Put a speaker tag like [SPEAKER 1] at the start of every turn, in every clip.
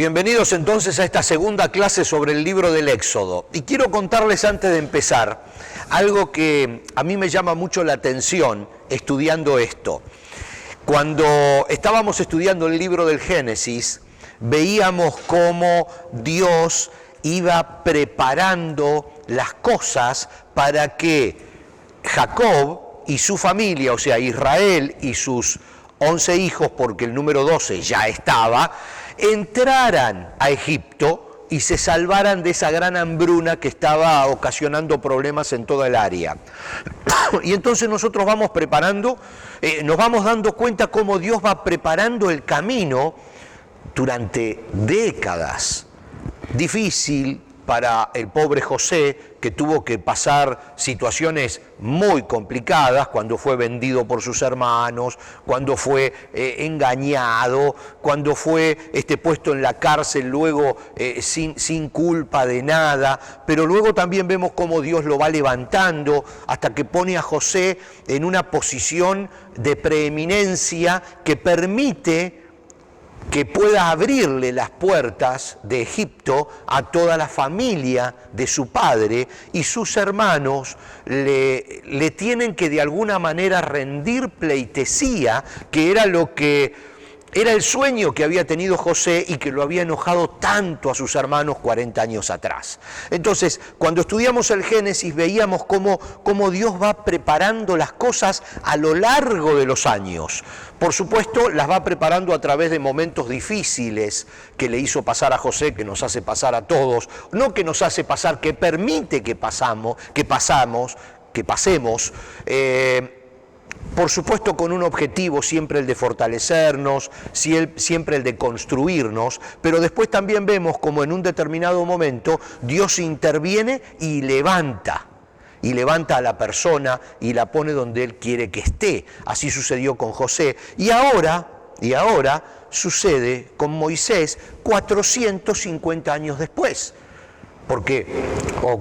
[SPEAKER 1] Bienvenidos entonces a esta segunda clase sobre el libro del Éxodo. Y quiero contarles antes de empezar algo que a mí me llama mucho la atención estudiando esto. Cuando estábamos estudiando el libro del Génesis, veíamos cómo Dios iba preparando las cosas para que Jacob y su familia, o sea, Israel y sus 11 hijos, porque el número 12 ya estaba, entraran a Egipto y se salvaran de esa gran hambruna que estaba ocasionando problemas en toda el área. Y entonces nosotros vamos preparando, nos vamos dando cuenta cómo Dios va preparando el camino durante décadas. Difícil para el pobre José, que tuvo que pasar situaciones muy complicadas cuando fue vendido por sus hermanos, cuando fue engañado, cuando fue puesto en la cárcel luego sin culpa de nada, pero luego también vemos cómo Dios lo va levantando hasta que pone a José en una posición de preeminencia que permite que pueda abrirle las puertas de Egipto a toda la familia de su padre, y sus hermanos le tienen que de alguna manera rendir pleitesía, que era lo que era el sueño que había tenido José y que lo había enojado tanto a sus hermanos 40 años atrás. Entonces, cuando estudiamos el Génesis, veíamos cómo Dios va preparando las cosas a lo largo de los años. Por supuesto, las va preparando a través de momentos difíciles que le hizo pasar a José, que nos hace pasar a todos, no que nos hace pasar, que permite que pasemos, por supuesto con un objetivo, siempre el de fortalecernos, siempre el de construirnos, pero después también vemos como en un determinado momento Dios interviene y levanta a la persona y la pone donde Él quiere que esté. Así sucedió con José. Y ahora sucede con Moisés 450 años después. Porque, o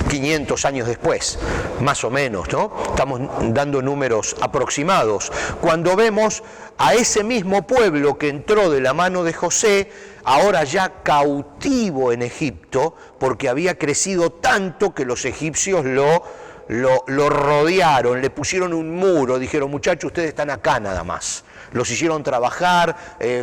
[SPEAKER 1] 500 años después, más o menos, ¿no? Estamos dando números aproximados. Cuando vemos a ese mismo pueblo que entró de la mano de José, ahora ya cautivo en Egipto, porque había crecido tanto que los egipcios lo rodearon, le pusieron un muro, dijeron: muchachos, ustedes están acá nada más. Los hicieron trabajar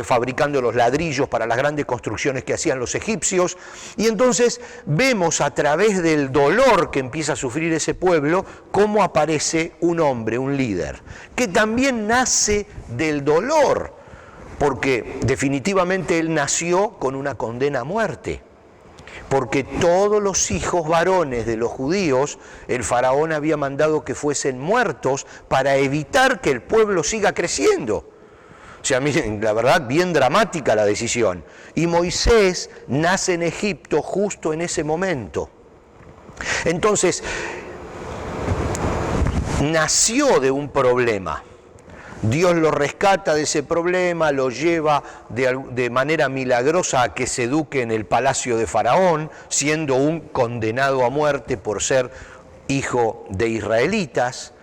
[SPEAKER 1] fabricando los ladrillos para las grandes construcciones que hacían los egipcios. Y entonces vemos a través del dolor que empieza a sufrir ese pueblo cómo aparece un hombre, un líder, que también nace del dolor, porque definitivamente él nació con una condena a muerte. Porque todos los hijos varones de los judíos, el faraón había mandado que fuesen muertos para evitar que el pueblo siga creciendo. O sea, miren, la verdad, bien dramática la decisión. Y Moisés nace en Egipto justo en ese momento. Entonces, nació de un problema. Dios lo rescata de ese problema, lo lleva de manera milagrosa a que se eduque en el palacio de Faraón, siendo un condenado a muerte por ser hijo de israelitas.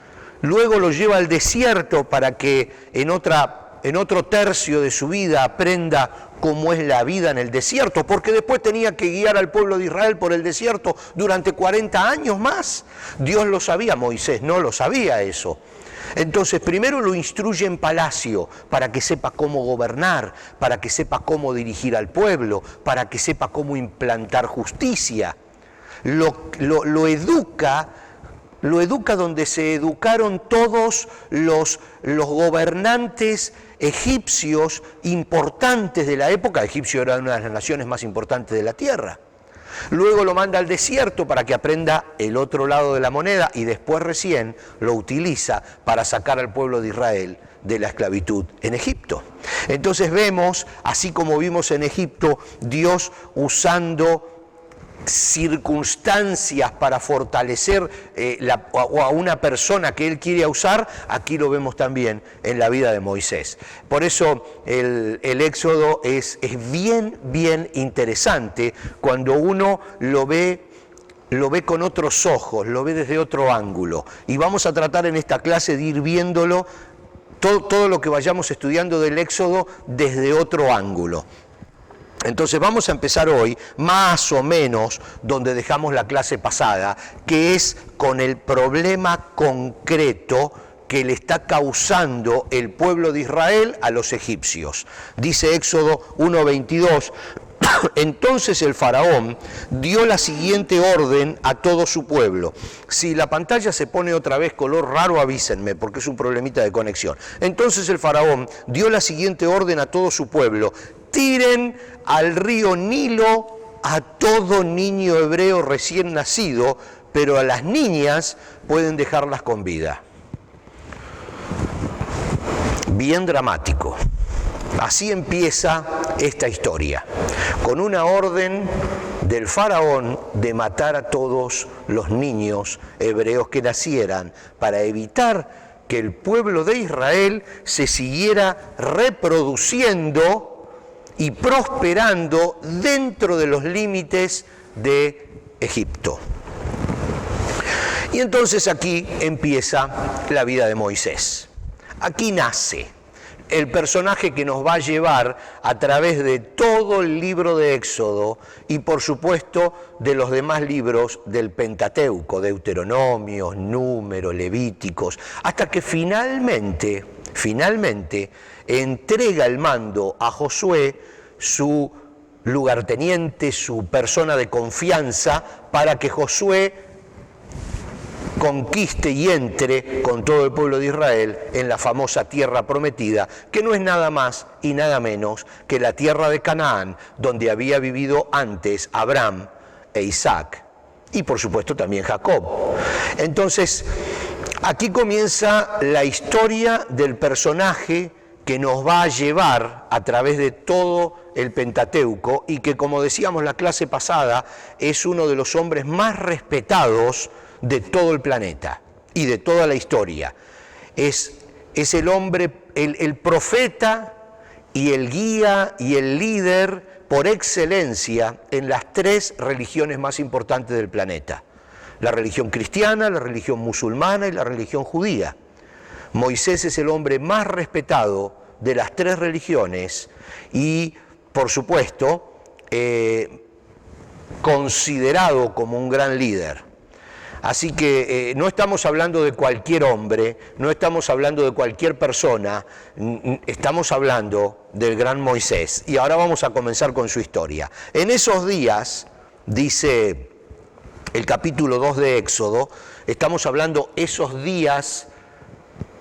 [SPEAKER 1] Luego lo lleva al desierto para que en otro tercio de su vida aprenda cómo es la vida en el desierto, porque después tenía que guiar al pueblo de Israel por el desierto durante 40 años más. Dios lo sabía, Moisés no lo sabía eso. Entonces, primero lo instruye en palacio para que sepa cómo gobernar, para que sepa cómo dirigir al pueblo, para que sepa cómo implantar justicia. Lo educa donde se educaron todos los gobernantes egipcios importantes de la época. Egipcio era una de las naciones más importantes de la tierra. Luego lo manda al desierto para que aprenda el otro lado de la moneda, y después recién lo utiliza para sacar al pueblo de Israel de la esclavitud en Egipto. Entonces vemos, así como vimos en Egipto, Dios usando circunstancias para fortalecer a una persona que Él quiere usar. Aquí lo vemos también en la vida de Moisés. Por eso el Éxodo es bien interesante cuando uno lo ve con otros ojos, lo ve desde otro ángulo. Y vamos a tratar en esta clase de ir viéndolo, todo lo que vayamos estudiando del Éxodo desde otro ángulo. Entonces vamos a empezar hoy más o menos donde dejamos la clase pasada, que es con el problema concreto que le está causando el pueblo de Israel a los egipcios. Dice Éxodo 1:22, entonces el faraón dio la siguiente orden a todo su pueblo. Si la pantalla se pone otra vez color raro, avísenme, porque es un problemita de conexión. Entonces el faraón dio la siguiente orden a todo su pueblo: tiren al río Nilo a todo niño hebreo recién nacido, pero a las niñas pueden dejarlas con vida. Bien dramático. Así empieza esta historia, con una orden del faraón de matar a todos los niños hebreos que nacieran para evitar que el pueblo de Israel se siguiera reproduciendo y prosperando dentro de los límites de Egipto. Y entonces aquí empieza la vida de Moisés. Aquí nace el personaje que nos va a llevar a través de todo el libro de Éxodo y por supuesto de los demás libros del Pentateuco, Deuteronomios, Números, Levíticos, hasta que finalmente entrega el mando a Josué, su lugarteniente, su persona de confianza, para que Josué conquiste y entre con todo el pueblo de Israel en la famosa tierra prometida, que no es nada más y nada menos que la tierra de Canaán, donde había vivido antes Abraham e Isaac, y por supuesto también Jacob. Entonces, aquí comienza la historia del personaje que nos va a llevar a través de todo el Pentateuco y que, como decíamos la clase pasada, es uno de los hombres más respetados de todo el planeta y de toda la historia. Es el hombre, el profeta y el guía y el líder por excelencia en las tres religiones más importantes del planeta: la religión cristiana, la religión musulmana y la religión judía. Moisés es el hombre más respetado de las tres religiones y, por supuesto, considerado como un gran líder. Así que no estamos hablando de cualquier hombre, no estamos hablando de cualquier persona, estamos hablando del gran Moisés. Y ahora vamos a comenzar con su historia. En esos días, dice el capítulo 2 de Éxodo, estamos hablando esos días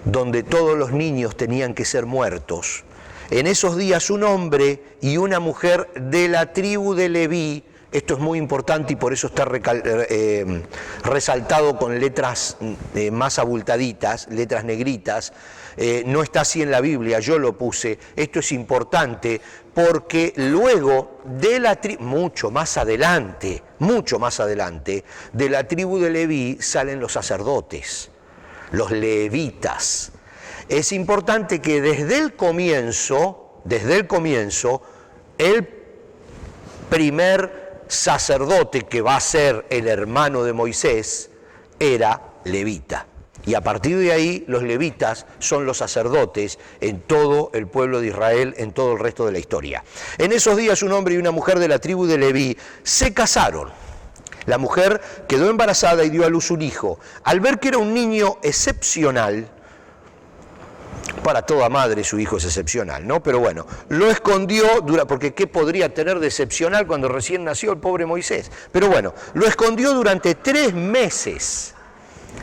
[SPEAKER 1] donde todos los niños tenían que ser muertos. En esos días un hombre y una mujer de la tribu de Leví, esto es muy importante y por eso está resaltado con letras más abultaditas, letras negritas, no está así en la Biblia, yo lo puse. Esto es importante porque luego de la tribu, mucho más adelante, de la tribu de Leví salen los sacerdotes, los levitas. Es importante que desde el comienzo, el primer sacerdote que va a ser el hermano de Moisés era levita. Y a partir de ahí los levitas son los sacerdotes en todo el pueblo de Israel, en todo el resto de la historia. En esos días un hombre y una mujer de la tribu de Leví se casaron. La mujer quedó embarazada y dio a luz un hijo. Al ver que era un niño excepcional, para toda madre su hijo es excepcional, ¿no? Pero bueno, lo escondió, porque ¿qué podría tener de excepcional cuando recién nació el pobre Moisés? Pero bueno, lo escondió durante 3 meses.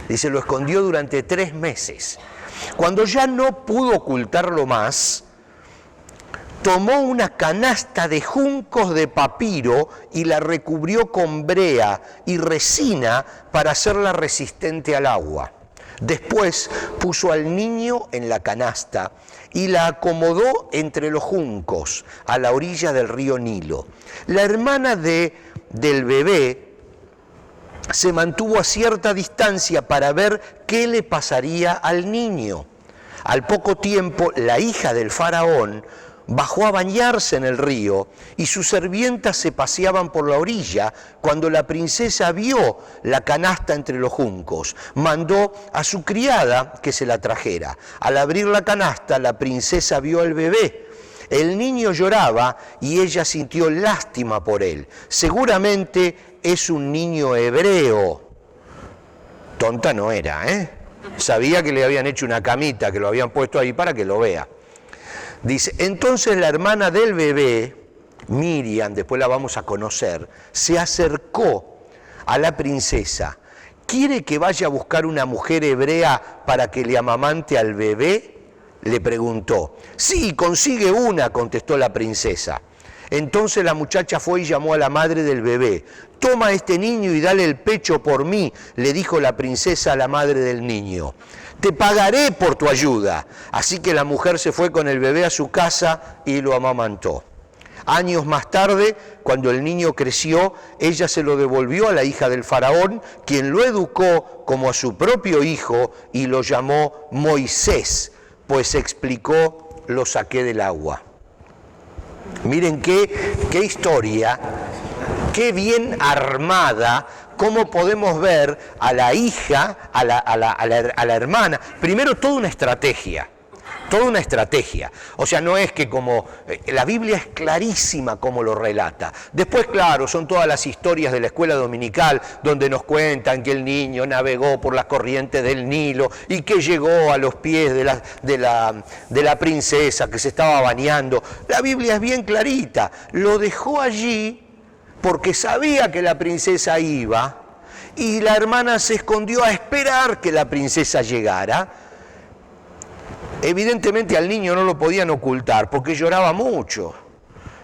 [SPEAKER 1] Dice, lo escondió durante 3 meses. Cuando ya no pudo ocultarlo más, tomó una canasta de juncos de papiro y la recubrió con brea y resina para hacerla resistente al agua. Después puso al niño en la canasta y la acomodó entre los juncos a la orilla del río Nilo. La hermana del bebé se mantuvo a cierta distancia para ver qué le pasaría al niño. Al poco tiempo, la hija del faraón bajó a bañarse en el río y sus sirvientas se paseaban por la orilla. Cuando la princesa vio la canasta entre los juncos, mandó a su criada que se la trajera. Al abrir la canasta, la princesa vio al bebé. El niño lloraba y ella sintió lástima por él. Seguramente es un niño hebreo. Tonta no era, ¿eh? Sabía que le habían hecho una camita, que lo habían puesto ahí para que lo vea. Dice, entonces la hermana del bebé, Miriam, después la vamos a conocer, se acercó a la princesa. ¿Quiere que vaya a buscar una mujer hebrea para que le amamante al bebé?, le preguntó. Sí, consigue una, contestó la princesa. Entonces la muchacha fue y llamó a la madre del bebé. Toma a este niño y dale el pecho por mí, le dijo la princesa a la madre del niño. Te pagaré por tu ayuda. Así que la mujer se fue con el bebé a su casa y lo amamantó. Años más tarde, cuando el niño creció, ella se lo devolvió a la hija del faraón, quien lo educó como a su propio hijo y lo llamó Moisés, pues explicó, lo saqué del agua. Miren qué historia, qué bien armada, cómo podemos ver a la hija, a la hermana. Primero, toda una estrategia. O sea, no es que como... La Biblia es clarísima como lo relata. Después, claro, son todas las historias de la escuela dominical donde nos cuentan que el niño navegó por las corrientes del Nilo y que llegó a los pies de la princesa que se estaba bañando. La Biblia es bien clarita. Lo dejó allí porque sabía que la princesa iba y la hermana se escondió a esperar que la princesa llegara. Evidentemente al niño no lo podían ocultar porque lloraba mucho.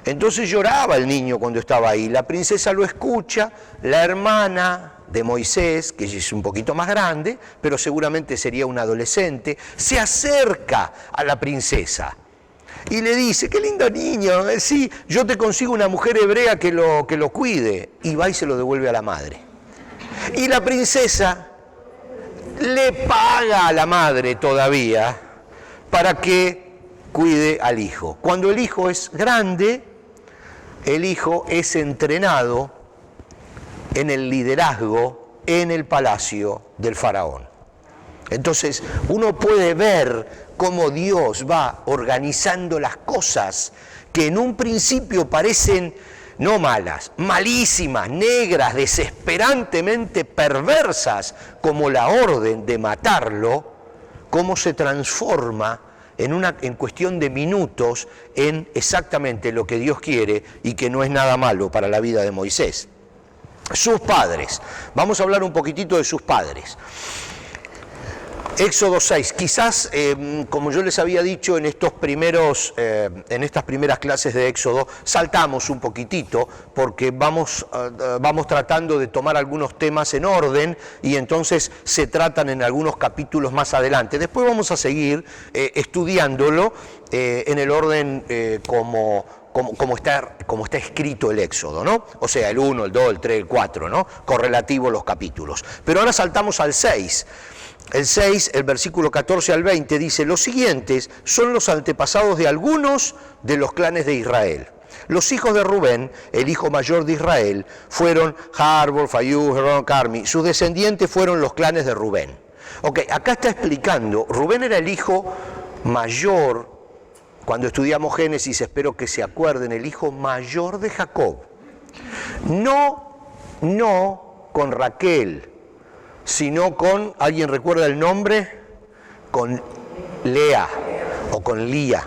[SPEAKER 1] Entonces lloraba el niño cuando estaba ahí. La princesa lo escucha, la hermana de Moisés, que es un poquito más grande, pero seguramente sería un adolescente, se acerca a la princesa y le dice, qué lindo niño, sí, yo te consigo una mujer hebrea que lo cuide. Y va y se lo devuelve a la madre. Y la princesa le paga a la madre todavía para que cuide al hijo. Cuando el hijo es grande, el hijo es entrenado en el liderazgo en el palacio del faraón. Entonces, uno puede ver cómo Dios va organizando las cosas que en un principio parecen no malas, malísimas, negras, desesperantemente perversas, como la orden de matarlo, cómo se transforma en cuestión de minutos en exactamente lo que Dios quiere y que no es nada malo para la vida de Moisés. Sus padres. Vamos a hablar un poquitito de sus padres. Éxodo 6, quizás, como yo les había dicho en estas primeras clases de Éxodo, saltamos un poquitito porque vamos tratando de tomar algunos temas en orden y entonces se tratan en algunos capítulos más adelante. Después vamos a seguir estudiándolo en el orden como está escrito el Éxodo, ¿no? O sea, el 1, el 2, el 3, el 4, ¿no? Correlativo los capítulos. Pero ahora saltamos al 6. El 6, el versículo 14 al 20, dice, los siguientes son los antepasados de algunos de los clanes de Israel. Los hijos de Rubén, el hijo mayor de Israel, fueron Harbol, Fayú, Hebrón, Carmi. Sus descendientes fueron los clanes de Rubén. Ok, acá está explicando, Rubén era el hijo mayor, cuando estudiamos Génesis, espero que se acuerden, el hijo mayor de Jacob. No con Raquel, sino con, ¿alguien recuerda el nombre? Con Lea o con Lía,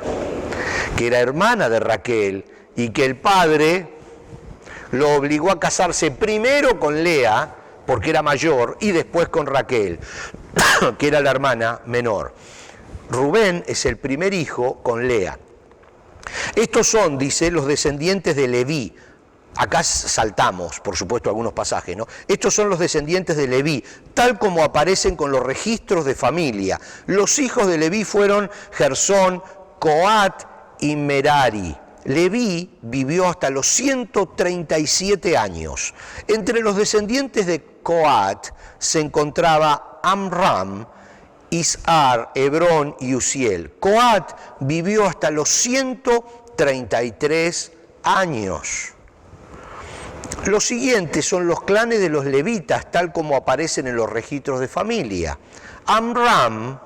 [SPEAKER 1] que era hermana de Raquel y que el padre lo obligó a casarse primero con Lea, porque era mayor, y después con Raquel, que era la hermana menor. Rubén es el primer hijo con Lea. Estos son, dice, los descendientes de Leví. Acá saltamos, por supuesto, algunos pasajes, ¿no? Estos son los descendientes de Leví, tal como aparecen con los registros de familia. Los hijos de Leví fueron Gersón, Coat y Merari. Leví vivió hasta los 137 años. Entre los descendientes de Coat se encontraba Amram, Isar, Hebrón y Uziel. Coat vivió hasta los 133 años. Los siguientes son los clanes de los levitas, tal como aparecen en los registros de familia. Amram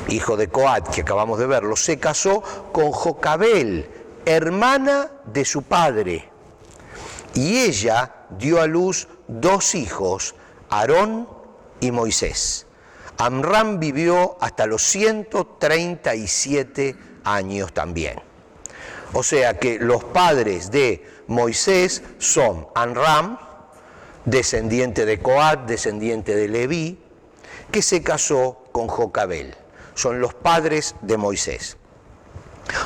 [SPEAKER 1] hijo de Coat, que acabamos de verlo, se casó con Jocabel, hermana de su padre. Y ella dio a luz 2 hijos, Aarón y Moisés. Amram vivió hasta los 137 años también. O sea que los padres de Moisés son Amram, descendiente de Coat, descendiente de Leví, que se casó con Jocabel. Son los padres de Moisés.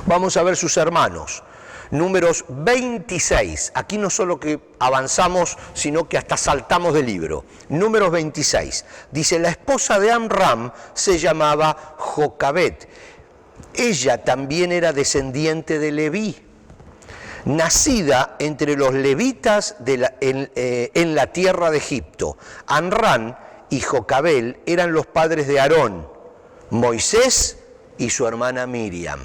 [SPEAKER 1] Vamos a ver sus hermanos. Números 26. Aquí no solo que avanzamos, sino que hasta saltamos del libro. Números 26. Dice, la esposa de Amram se llamaba Jocabet. Ella también era descendiente de Leví, nacida entre los levitas en la tierra de Egipto. Amram y Jocabel eran los padres de Aarón, Moisés y su hermana Miriam.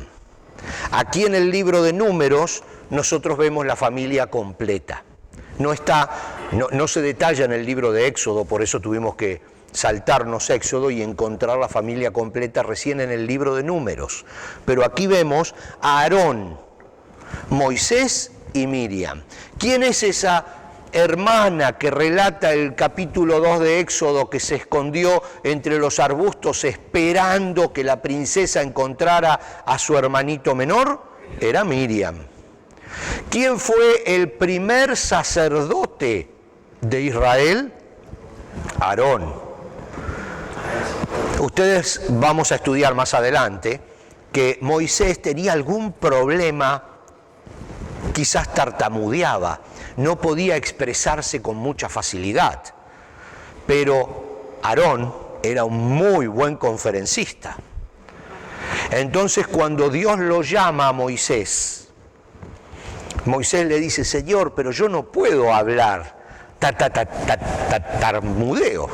[SPEAKER 1] Aquí en el libro de Números nosotros vemos la familia completa. No se detalla en el libro de Éxodo, por eso tuvimos que saltarnos Éxodo y encontrar la familia completa recién en el libro de Números. Pero aquí vemos a Aarón, Moisés y Miriam. ¿Quién es esa hermana que relata el capítulo 2 de Éxodo, que se escondió entre los arbustos esperando que la princesa encontrara a su hermanito menor? Era Miriam. ¿Quién fue el primer sacerdote de Israel? Aarón. Ustedes vamos a estudiar más adelante que Moisés tenía algún problema, quizás tartamudeaba, no podía expresarse con mucha facilidad, pero Aarón era un muy buen conferencista. Entonces cuando Dios lo llama a Moisés, Moisés le dice, Señor, pero yo no puedo hablar, tartamudeo.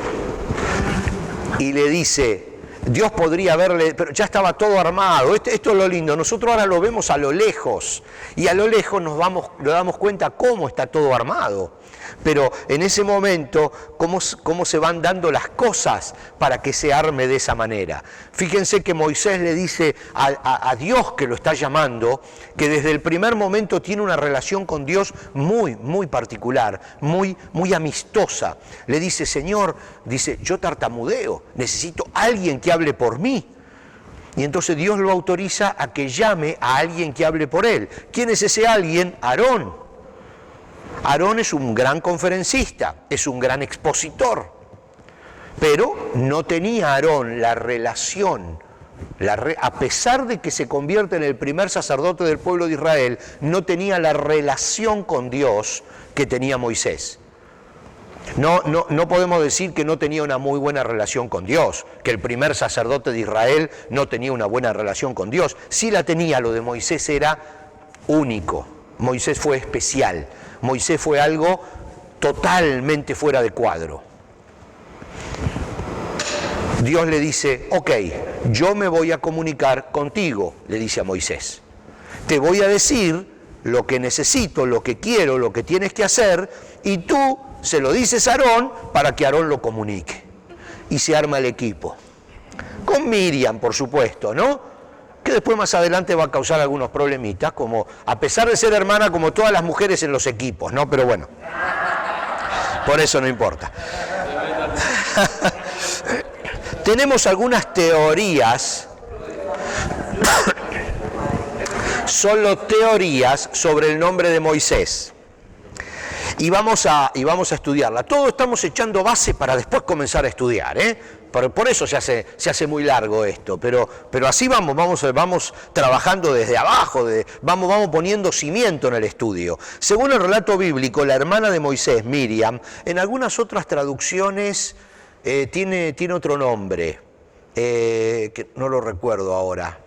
[SPEAKER 1] Y le dice, Dios podría verle, pero ya estaba todo armado. Esto es lo lindo, nosotros ahora lo vemos a lo lejos, y a lo lejos nos damos cuenta cómo está todo armado. Pero en ese momento, cómo se van dando las cosas para que se arme de esa manera. Fíjense que Moisés le dice a Dios que lo está llamando, que desde el primer momento tiene una relación con Dios muy, muy particular, muy, muy amistosa. Le dice, Señor, dice, yo tartamudeo, necesito a alguien que hable por mí. Y entonces Dios lo autoriza a que llame a alguien que hable por él. ¿Quién es ese alguien? Aarón. Aarón es un gran conferencista, es un gran expositor, pero no tenía Aarón la relación, a pesar de que se convierte en el primer sacerdote del pueblo de Israel, no tenía la relación con Dios que tenía Moisés. No podemos decir que no tenía una muy buena relación con Dios, que el primer sacerdote de Israel no tenía una buena relación con Dios. Sí la tenía, lo de Moisés era único, Moisés fue especial. Moisés fue algo totalmente fuera de cuadro. Dios le dice, ok, yo me voy a comunicar contigo, le dice a Moisés. Te voy a decir lo que necesito, lo que quiero, lo que tienes que hacer, y tú se lo dices a Aarón para que Aarón lo comunique. Y se arma el equipo. Con Miriam, por supuesto, ¿no? Que después más adelante va a causar algunos problemitas, como a pesar de ser hermana como todas las mujeres en los equipos, ¿no? Pero bueno, por eso no importa. Tenemos algunas teorías, solo teorías sobre el nombre de Moisés. Y vamos a estudiarla. Todos estamos echando base para después comenzar a estudiar, Por eso se hace muy largo esto, pero así vamos trabajando desde abajo, vamos poniendo cimiento en el estudio. Según el relato bíblico, la hermana de Moisés, Miriam, en algunas otras traducciones tiene otro nombre, que no lo recuerdo ahora,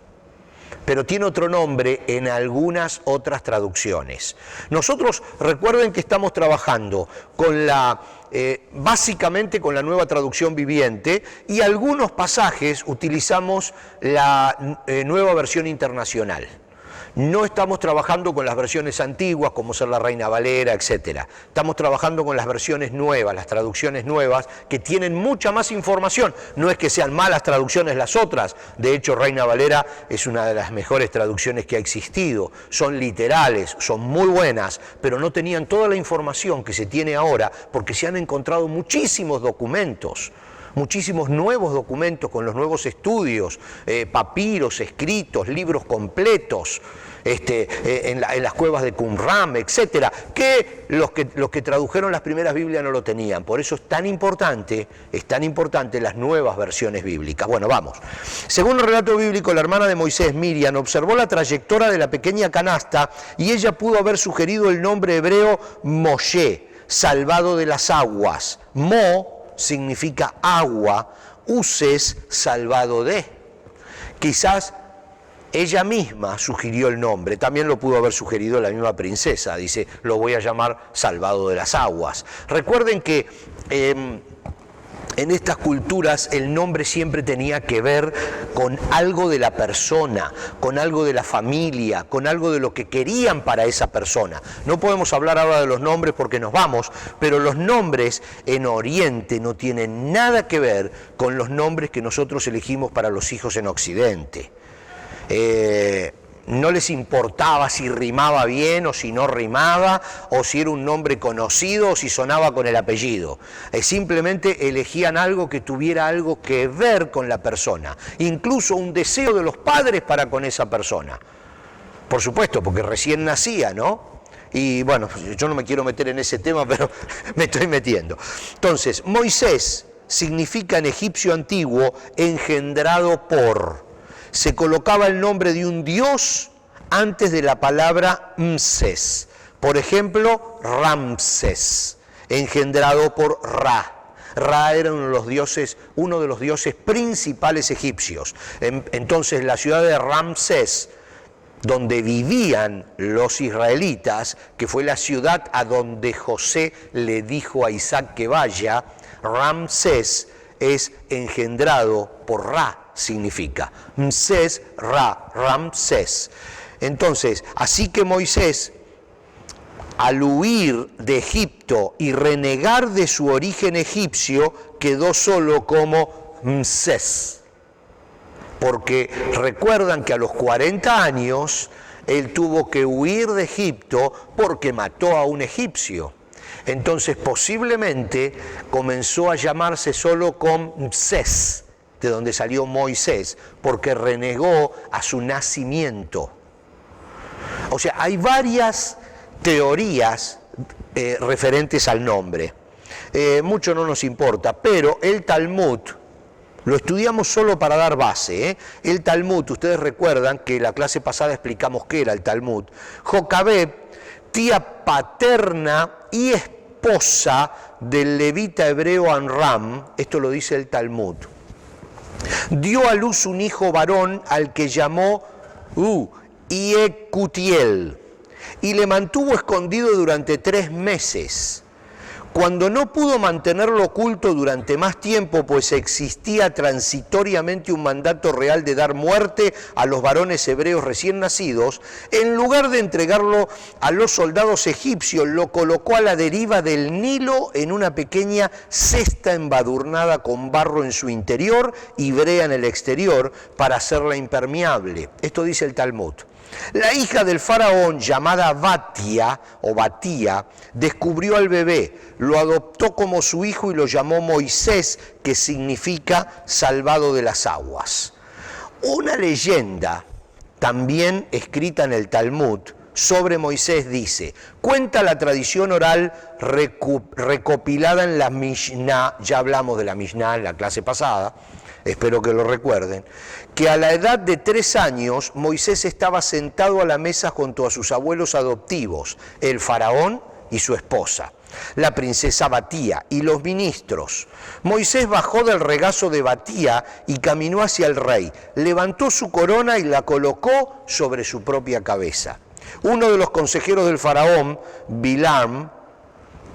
[SPEAKER 1] pero tiene otro nombre en algunas otras traducciones. Nosotros recuerden que estamos trabajando con básicamente con la Nueva Traducción Viviente, y algunos pasajes utilizamos la Nueva Versión Internacional. No estamos trabajando con las versiones antiguas, como ser la Reina Valera, etc. Estamos trabajando con las versiones nuevas, las traducciones nuevas, que tienen mucha más información. No es que sean malas traducciones las otras. De hecho, Reina Valera es una de las mejores traducciones que ha existido. Son literales, son muy buenas, pero no tenían toda la información que se tiene ahora, porque se han encontrado muchísimos documentos. Muchísimos nuevos documentos con los nuevos estudios, papiros, escritos, libros completos, en las cuevas de Qumran, etcétera, que los que tradujeron las primeras Biblias no lo tenían. Por eso es tan importante las nuevas versiones bíblicas. Bueno, vamos. Según el relato bíblico, la hermana de Moisés, Miriam, observó la trayectoria de la pequeña canasta y ella pudo haber sugerido el nombre hebreo Moshe, salvado de las aguas. Significa agua, uses, salvado de. Quizás ella misma sugirió el nombre, también lo pudo haber sugerido la misma princesa, dice, lo voy a llamar salvado de las aguas. Recuerden que en estas culturas el nombre siempre tenía que ver con algo de la persona, con algo de la familia, con algo de lo que querían para esa persona. No podemos hablar ahora de los nombres porque nos vamos, pero los nombres en Oriente no tienen nada que ver con los nombres que nosotros elegimos para los hijos en Occidente. No les importaba si rimaba bien o si no rimaba, o si era un nombre conocido o si sonaba con el apellido. Simplemente elegían algo que tuviera algo que ver con la persona, incluso un deseo de los padres para con esa persona. Por supuesto, porque recién nacía, ¿no? Y bueno, yo no me quiero meter en ese tema, pero me estoy metiendo. Entonces, Moisés significa en egipcio antiguo engendrado por. Se colocaba el nombre de un dios antes de la palabra Mses. Por ejemplo, Ramses, engendrado por Ra. Ra era uno de los dioses principales egipcios. Entonces la ciudad de Ramsés, donde vivían los israelitas, que fue la ciudad a donde José le dijo a Isaac que vaya, Ramsés es engendrado por Ra. Significa Mses, Ra, Ramsés. Entonces, así que Moisés, al huir de Egipto y renegar de su origen egipcio, quedó solo como Mses. Porque recuerdan que a los 40 años él tuvo que huir de Egipto porque mató a un egipcio. Entonces, posiblemente comenzó a llamarse solo con Mses, de donde salió Moisés, porque renegó a su nacimiento. O sea, hay varias teorías referentes al nombre. Mucho no nos importa, pero el Talmud, lo estudiamos solo para dar base. El Talmud, ustedes recuerdan que la clase pasada explicamos qué era el Talmud. Jocabed, tía paterna y esposa del levita hebreo Amram, esto lo dice el Talmud, dio a luz un hijo varón al que llamó Iecutiel y le mantuvo escondido durante 3 meses. Cuando no pudo mantenerlo oculto durante más tiempo, pues existía transitoriamente un mandato real de dar muerte a los varones hebreos recién nacidos, en lugar de entregarlo a los soldados egipcios, lo colocó a la deriva del Nilo en una pequeña cesta embadurnada con barro en su interior y brea en el exterior para hacerla impermeable. Esto dice el Talmud. La hija del faraón, llamada Batía, descubrió al bebé, lo adoptó como su hijo y lo llamó Moisés, que significa salvado de las aguas. Una leyenda, también escrita en el Talmud, sobre Moisés dice, cuenta la tradición oral recopilada en la Mishnah, ya hablamos de la Mishnah en la clase pasada, espero que lo recuerden, que a la edad de 3 años Moisés estaba sentado a la mesa junto a sus abuelos adoptivos, el faraón y su esposa, la princesa Batía y los ministros. Moisés bajó del regazo de Batía y caminó hacia el rey, levantó su corona y la colocó sobre su propia cabeza. Uno de los consejeros del faraón, Bilam,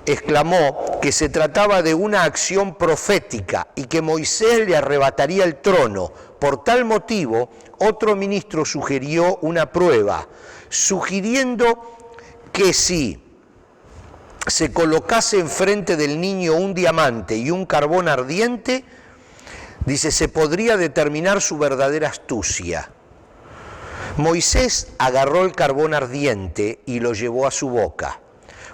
[SPEAKER 1] exclamó que se trataba de una acción profética y que Moisés le arrebataría el trono. Por tal motivo, otro ministro sugirió una prueba, sugiriendo que si se colocase enfrente del niño un diamante y un carbón ardiente, dice, se podría determinar su verdadera astucia. Moisés agarró el carbón ardiente y lo llevó a su boca.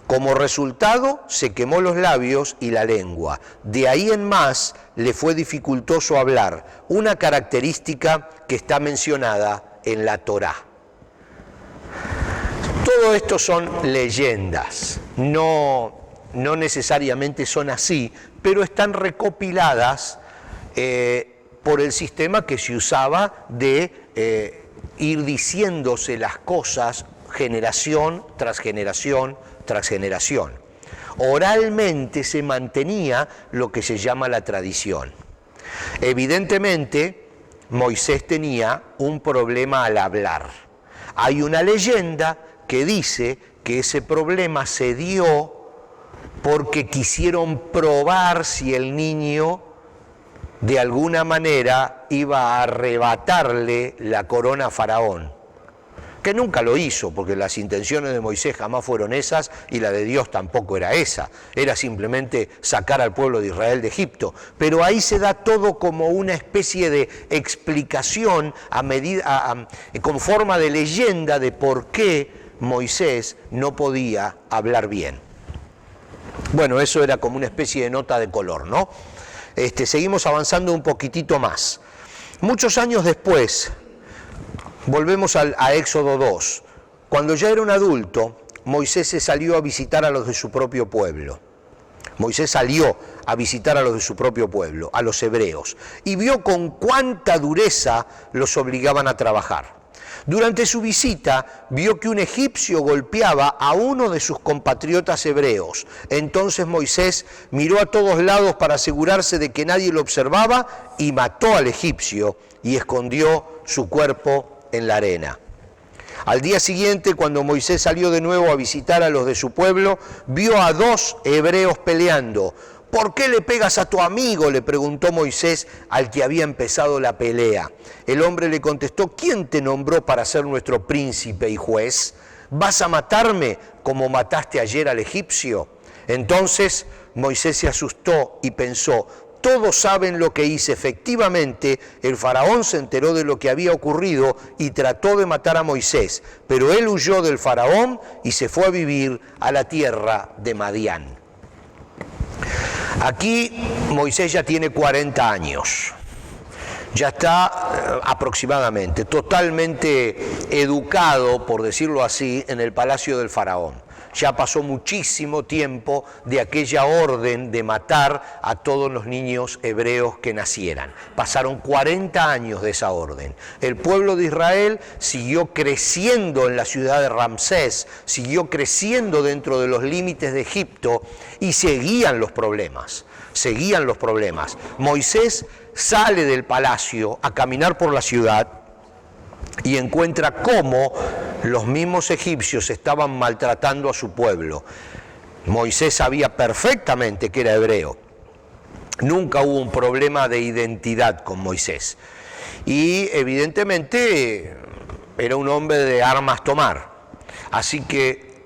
[SPEAKER 1] Como resultado, se quemó los labios y la lengua. De ahí en más, le fue dificultoso hablar, una característica que está mencionada en la Torá. Todo esto son leyendas, no necesariamente son así, pero están recopiladas por el sistema que se usaba de ir diciéndose las cosas generación tras generación tras generación. Oralmente se mantenía lo que se llama la tradición. Evidentemente, Moisés tenía un problema al hablar. Hay una leyenda que dice que ese problema se dio porque quisieron probar si el niño de alguna manera iba a arrebatarle la corona a Faraón, que nunca lo hizo, porque las intenciones de Moisés jamás fueron esas y la de Dios tampoco era esa, era simplemente sacar al pueblo de Israel de Egipto. Pero ahí se da todo como una especie de explicación con forma de leyenda de por qué Moisés no podía hablar bien. Bueno, eso era como una especie de nota de color, ¿no? Seguimos avanzando un poquitito más. Muchos años después, volvemos a Éxodo 2. Cuando ya era un adulto, Moisés se salió a visitar a los de su propio pueblo. Moisés salió a visitar a los de su propio pueblo, a los hebreos, y vio con cuánta dureza los obligaban a trabajar. Durante su visita, vio que un egipcio golpeaba a uno de sus compatriotas hebreos. Entonces Moisés miró a todos lados para asegurarse de que nadie lo observaba y mató al egipcio y escondió su cuerpo en la arena. Al día siguiente, cuando Moisés salió de nuevo a visitar a los de su pueblo, vio a dos hebreos peleando. ¿Por qué le pegas a tu amigo?, le preguntó Moisés al que había empezado la pelea. El hombre le contestó, ¿quién te nombró para ser nuestro príncipe y juez? ¿Vas a matarme como mataste ayer al egipcio? Entonces Moisés se asustó y pensó, todos saben lo que hice. Efectivamente, el faraón se enteró de lo que había ocurrido y trató de matar a Moisés, pero él huyó del faraón y se fue a vivir a la tierra de Madián. Aquí Moisés ya tiene 40 años, ya está aproximadamente totalmente educado, por decirlo así, en el palacio del faraón. Ya pasó muchísimo tiempo de aquella orden de matar a todos los niños hebreos que nacieran. Pasaron 40 años de esa orden. El pueblo de Israel siguió creciendo en la ciudad de Ramsés, siguió creciendo dentro de los límites de Egipto y seguían los problemas. Moisés sale del palacio a caminar por la ciudad y encuentra cómo los mismos egipcios estaban maltratando a su pueblo. Moisés sabía perfectamente que era hebreo. Nunca hubo un problema de identidad con Moisés. Y evidentemente era un hombre de armas tomar. Así que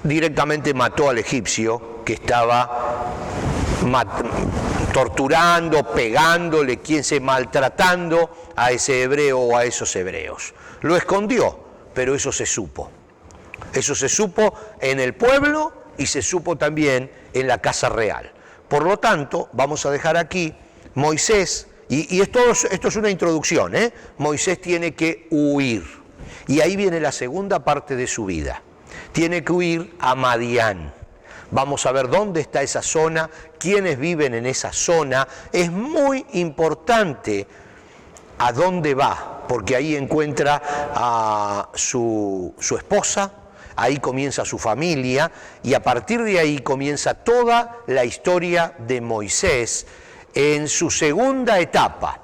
[SPEAKER 1] directamente mató al egipcio que estaba torturando, pegándole, maltratando a ese hebreo o a esos hebreos. Lo escondió, pero eso se supo. Eso se supo en el pueblo y se supo también en la casa real. Por lo tanto, vamos a dejar aquí Moisés, y esto es una introducción, Moisés tiene que huir. Y ahí viene la segunda parte de su vida. Tiene que huir a Madián. Vamos a ver dónde está esa zona, quiénes viven en esa zona. Es muy importante a dónde va, porque ahí encuentra a su esposa, ahí comienza su familia, y a partir de ahí comienza toda la historia de Moisés en su segunda etapa,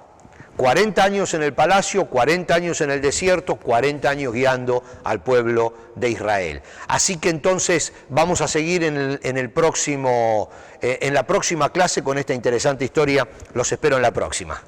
[SPEAKER 1] 40 años en el palacio, 40 años en el desierto, 40 años guiando al pueblo de Israel. Así que entonces vamos a seguir en la próxima clase con esta interesante historia. Los espero en la próxima.